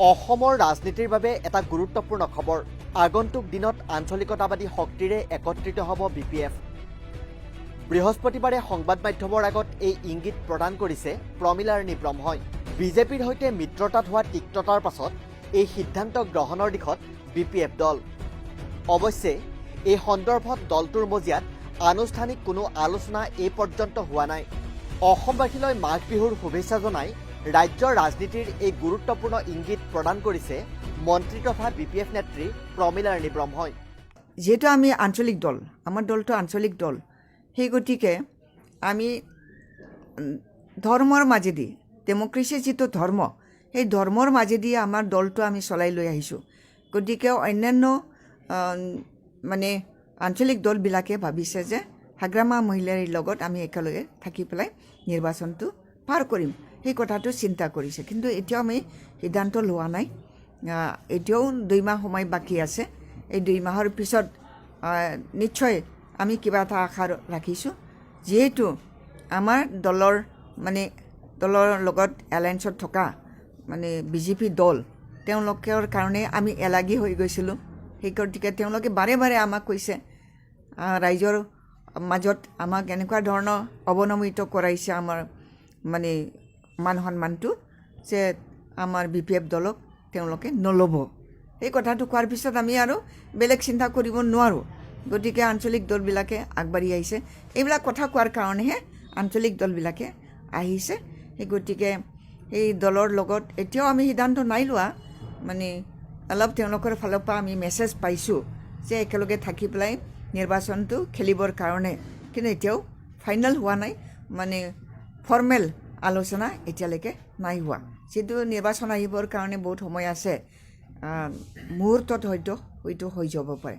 অসমৰ ৰাজনীতিৰ বাবে এটা গুৰুত্বপূৰ্ণ খবৰ। আগন্তুক দিনত আঞ্চলিকতাবাদী শক্তিৰে একত্ৰিত হ'ব BPF। বৃহস্পতিবাৰে সংবাদ মাধ্যমৰ আগত এই ইংগিত প্ৰদান কৰিছে প্ৰমীলাৰাণী ব্ৰহ্মই। বিজেপিৰ সৈতে মিত্ৰতাত হোৱা তিক্ততাৰ পাছত এই সিদ্ধান্ত গ্ৰহণৰ দিশত BPF দল। অৱশ্যে এই সন্দৰ্ভত দলটোৰ মজিয়াত আনুষ্ঠানিক কোনো আলোচনা এই পৰ্যন্ত হোৱা নাই। অসমবাসীলৈ মাঘ বিহুৰ শুভেচ্ছা জনাই ৰাজ্যৰ ৰাজনীতিৰ এই গুৰুত্বপূৰ্ণ ইংগিত প্ৰদান কৰিছে মন্ত্ৰী তথা BPF নেত্ৰী প্ৰমীলাৰাণী ব্ৰহ্মই। যেহেতু আমি আঞ্চলিক দল, আমাৰ দলটো আঞ্চলিক দল, সেই গতিকে আমি ধৰ্মৰ মাজেদি ডেমক্ৰেচিৰ যিটো ধৰ্ম, সেই ধৰ্মৰ মাজেদি আমাৰ দলটো আমি চলাই লৈ আহিছোঁ। গতিকে অন্যান্য মানে আঞ্চলিক দলবিলাকে ভাবিছে যে হাগ্ৰামা মহিলাৰ লগত আমি একেলগে থাকি পেলাই নিৰ্বাচনটো পাৰ কৰিম, সেই কথাটো চিন্তা কৰিছে। কিন্তু এতিয়াও আমি সিদ্ধান্ত লোৱা নাই। এতিয়াও 2 মাহ সময় বাকী আছে। এই 2 মাহৰ পিছত নিশ্চয় আমি কিবা এটা আশা ৰাখিছোঁ। যিহেতু আমাৰ দলৰ লগত এলায়েন্সত থকা BJP দল, তেওঁলোকৰ কাৰণে আমি এলাগী হৈ গৈছিলোঁ। সেই গতিকে তেওঁলোকে বাৰে বাৰে আমাক কৈছে, ৰাইজৰ মাজত আমাক এনেকুৱা ধৰণৰ অৱনমিত কৰাইছে আমাৰ মান সন্মানটো, যে আমাৰ BPF দলক তেওঁলোকে নল'ব। এই কথাটো কোৱাৰ পিছত আমি আৰু বেলেগ চিন্তা কৰিব নোৱাৰোঁ। গতিকে আঞ্চলিক দলবিলাকে আগবাঢ়ি আহিছে। এইবিলাক কথা কোৱাৰ কাৰণেহে আঞ্চলিক দলবিলাকে আহিছে। সেই গতিকে এই দলৰ লগত এতিয়াও আমি সিদ্ধান্ত নাই লোৱা। অলপ তেওঁলোকৰ ফালৰ পৰা আমি মেছেজ পাইছোঁ যে একেলগে থাকি পেলাই নিৰ্বাচনটো খেলিবৰ কাৰণে, কিন্তু এতিয়াও ফাইনেল হোৱা নাই। ফৰ্মেল আলোচনা এতিয়ালৈকে নাই হোৱা। যিহেতু নিৰ্বাচন আহিবৰ কাৰণে বহুত সময় আছে, মুহূৰ্তত হয়তো হৈ যাব পাৰে।